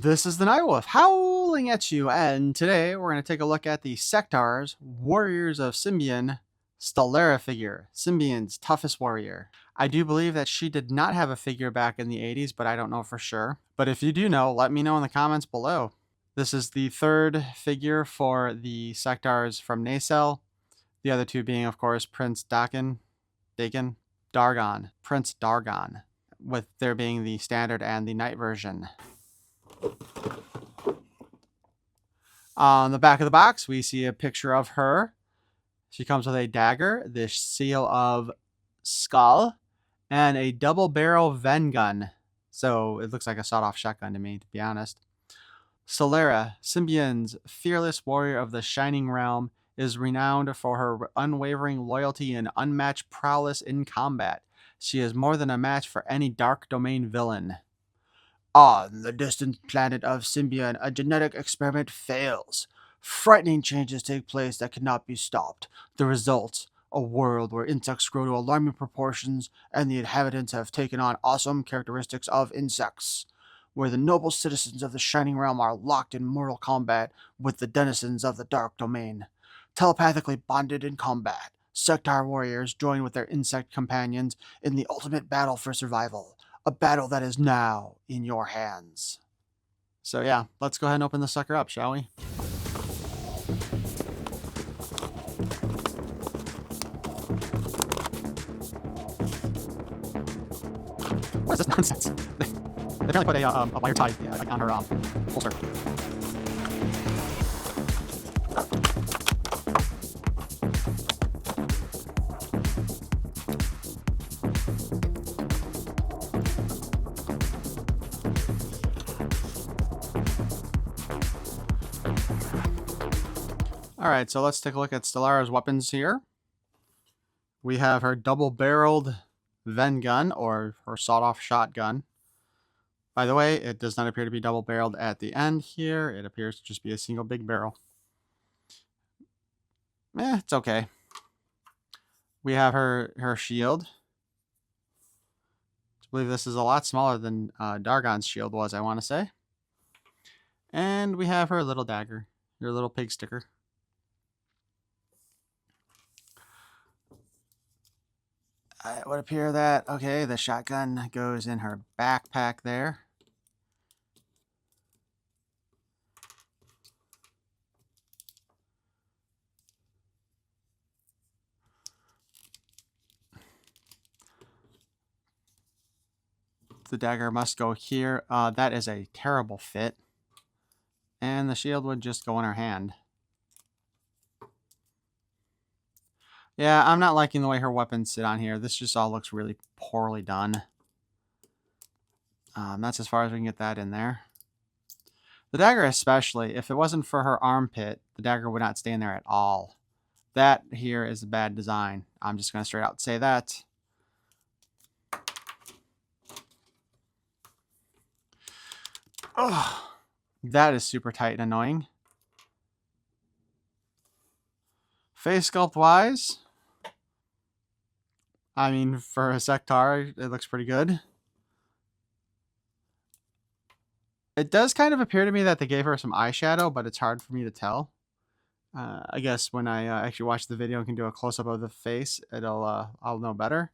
This is the Nightwolf howling at you, and today we're going to take a look at the Sectaurs, Warriors of Symbion, Stellara figure, Symbion's toughest warrior. I do believe that she did not have a figure back in the 80s, but I don't know for sure. But if you do know, let me know in the comments below. This is the third figure for the Sectaurs from Nacelle, the other two being, of course, Prince Dargon, Prince Dargon, with there being the standard and the night version. On the back of the box, we see a picture of her. She comes with a dagger, the seal of skull, and a double barrel Ven gun. So it looks like a sawed-off shotgun to me, to be honest. Stellara, Symbion's fearless warrior of the Shining Realm, is renowned for her unwavering loyalty and unmatched prowess in combat. She is more than a match for any Dark Domain villain. On the distant planet of Symbion, a genetic experiment fails. Frightening changes take place that cannot be stopped. The result, a world where insects grow to alarming proportions and the inhabitants have taken on awesome characteristics of insects. Where the noble citizens of the Shining Realm are locked in mortal combat with the denizens of the Dark Domain. Telepathically bonded in combat, Sectaur warriors join with their insect companions in the ultimate battle for survival. A battle that is now in your hands. So yeah, let's go ahead and open this sucker up, shall we? What is this nonsense? They apparently put a wire tie on her holster. Alright, so let's take a look at Stellara's weapons here. We have her double-barreled Ven gun, or her sawed-off shotgun. By the way, it does not appear to be double-barreled at the end here. It appears to just be a single big barrel. It's okay. We have her shield. I believe this is a lot smaller than Dargon's shield was, I want to say. And we have her little dagger, your little pig sticker. It would appear that, okay, the shotgun goes in her backpack there. The dagger must go here. That is a terrible fit. And the shield would just go in her hand. Yeah, I'm not liking the way her weapons sit on here. This just all looks really poorly done. That's as far as we can get that in there. The dagger especially, if it wasn't for her armpit, the dagger would not stay in there at all. That here is a bad design. I'm just going to straight out say that. Ugh, that is super tight and annoying. Face sculpt wise, I mean, for a Sectaur, it looks pretty good. It does kind of appear to me that they gave her some eyeshadow, but it's hard for me to tell. I guess when I actually watch the video and can do a close-up of the face, I'll know better.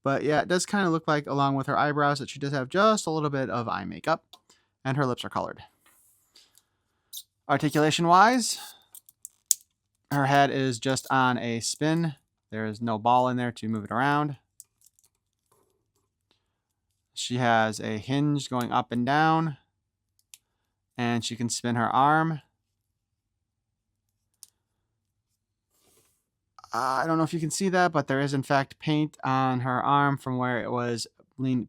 But yeah, it does kind of look like, along with her eyebrows, that she does have just a little bit of eye makeup. And her lips are colored. Articulation-wise, her head is just on a spin. There is no ball in there to move it around. She has a hinge going up and down. And she can spin her arm. I don't know if you can see that, but there is in fact paint on her arm from where it was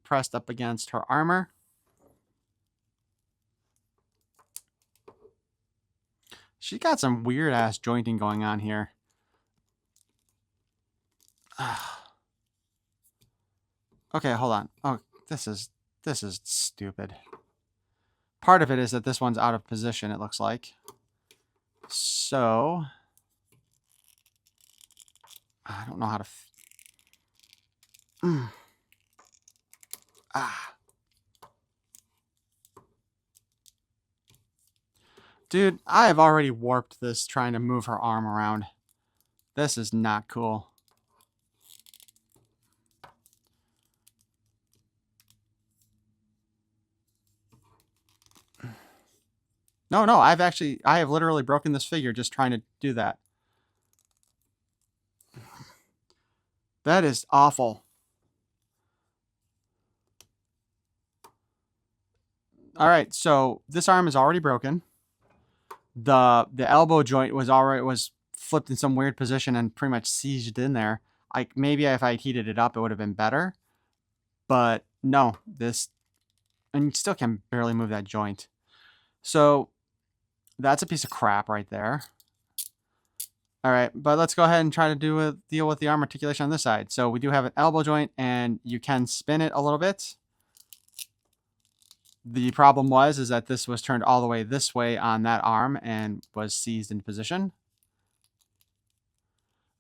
pressed up against her armor. She got some weird ass jointing going on here. Okay, hold on. Oh, this is stupid. Part of it is that this one's out of position, it looks like. So I don't know how to Dude, I have already warped this trying to move her arm around. This is not cool. No, I have literally broken this figure just trying to do that. That is awful. All right, so this arm is already broken. The elbow joint was flipped in some weird position and pretty much seized in there. Like maybe if I heated it up, it would have been better. But no, and you still can barely move that joint. So that's a piece of crap right there. All right, but let's go ahead and try to deal with the arm articulation on this side. So we do have an elbow joint, and you can spin it a little bit. The problem is that this was turned all the way this way on that arm and was seized in position.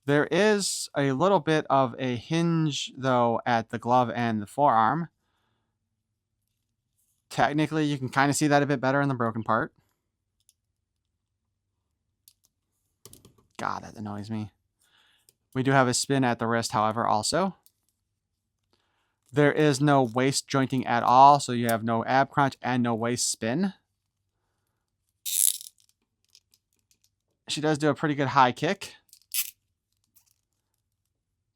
There is a little bit of a hinge, though, at the glove and the forearm. Technically, you can kind of see that a bit better in the broken part. God, that annoys me. We do have a spin at the wrist, however, also. There is no waist jointing at all, so you have no ab crunch and no waist spin. She does do a pretty good high kick.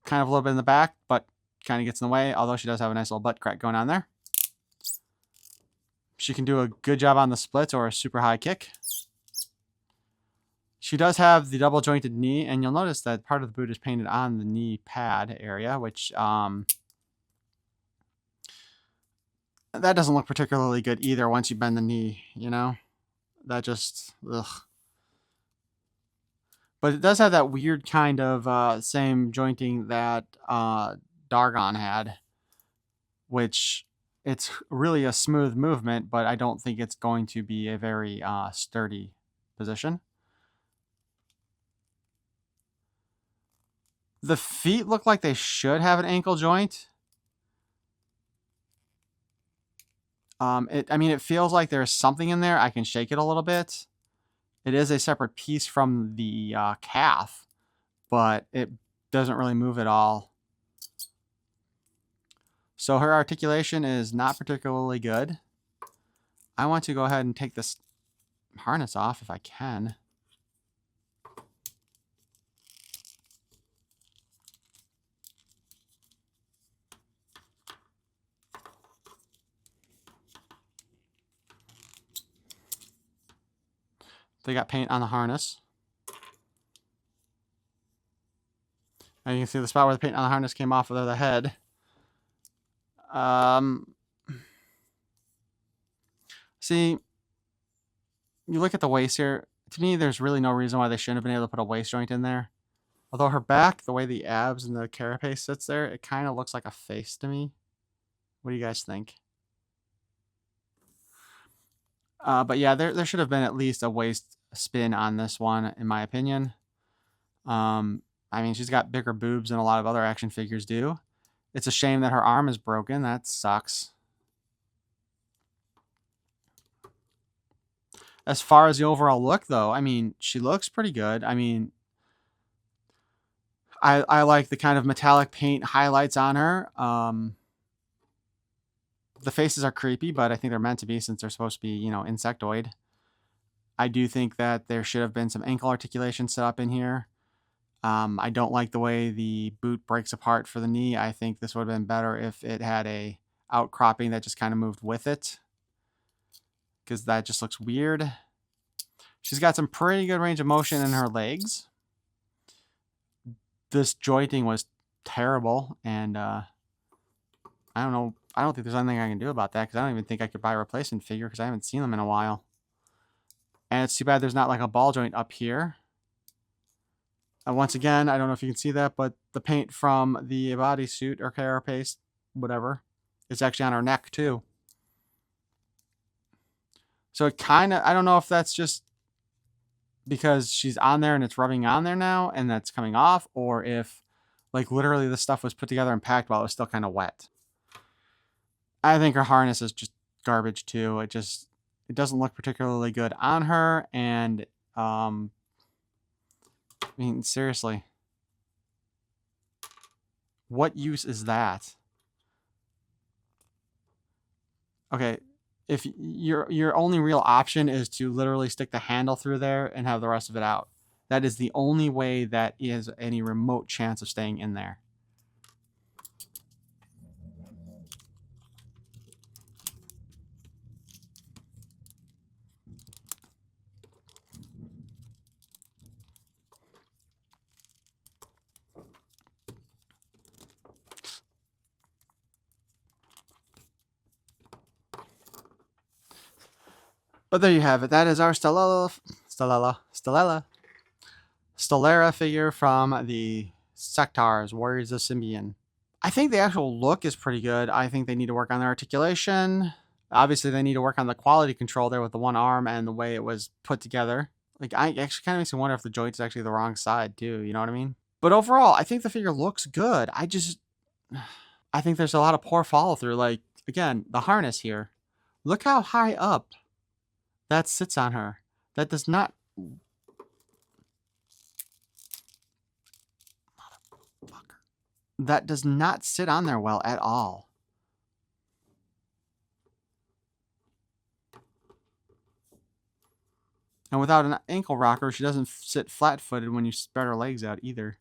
Kind of a little bit in the back, but kind of gets in the way, although she does have a nice little butt crack going on there. She can do a good job on the splits or a super high kick. She does have the double jointed knee, and you'll notice that part of the boot is painted on the knee pad area, which that doesn't look particularly good either once you bend the knee, you know? That just, ugh. But it does have that weird kind of same jointing that Dargon had, which it's really a smooth movement, but I don't think it's going to be a very sturdy position. The feet look like they should have an ankle joint. It feels like there's something in there. I can shake it a little bit. It is a separate piece from the calf, but it doesn't really move at all. So her articulation is not particularly good. I want to go ahead and take this harness off if I can. They got paint on the harness. And you can see the spot where the paint on the harness came off of the head. See, you look at the waist here. To me, there's really no reason why they shouldn't have been able to put a waist joint in there. Although her back, the way the abs and the carapace sits there, it kind of looks like a face to me. What do you guys think? But yeah, there should have been at least a waist spin on this one, in my opinion. She's got bigger boobs than a lot of other action figures do. It's a shame that her arm is broken. That sucks. As far as the overall look, though, she looks pretty good. I like the kind of metallic paint highlights on her. The faces are creepy, but I think they're meant to be since they're supposed to be, insectoid. I do think that there should have been some ankle articulation set up in here. I don't like the way the boot breaks apart for the knee. I think this would have been better if it had a outcropping that just kind of moved with it, because that just looks weird. She's got some pretty good range of motion in her legs. This jointing was terrible, and I don't know. I don't think there's anything I can do about that, because I don't even think I could buy a replacement figure because I haven't seen them in a while. And it's too bad there's not like a ball joint up here. And once again, I don't know if you can see that, but the paint from the bodysuit or carapace, whatever, is actually on her neck too. So it kind of, I don't know if that's just because she's on there and it's rubbing on there now and that's coming off, or if like literally the stuff was put together and packed while it was still kind of wet. I think her harness is just garbage too. It doesn't look particularly good on her, and I mean, seriously, what use is that? Okay, if your only real option is to literally stick the handle through there and have the rest of it out. That is the only way that is any remote chance of staying in there. But there you have it. That is our Stellara figure from the Sectaurs, Warriors of Symbion. I think the actual look is pretty good. I think they need to work on their articulation. Obviously, they need to work on the quality control there with the one arm and the way it was put together. Like, I actually kind of makes me wonder if the joint is actually the wrong side too. You know what I mean? But overall, I think the figure looks good. I think there's a lot of poor follow through. Like, again, the harness here. Look how high up that sits on her. That does not... Motherfucker. That does not sit on there well at all. And without an ankle rocker, she doesn't sit flat-footed when you spread her legs out either.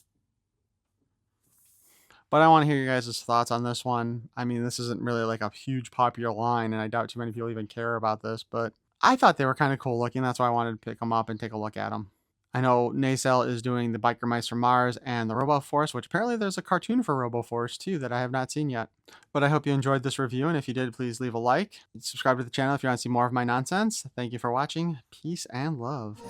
But I want to hear your guys' thoughts on this one. I mean, this isn't really like a huge popular line, and I doubt too many people even care about this, but I thought they were kind of cool looking. That's why I wanted to pick them up and take a look at them. I know Nacelle is doing the Biker Mice from Mars and the Robo Force, which apparently there's a cartoon for Robo Force too that I have not seen yet. But I hope you enjoyed this review, and if you did, please leave a like. Subscribe to the channel if you want to see more of my nonsense. Thank you for watching. Peace and love.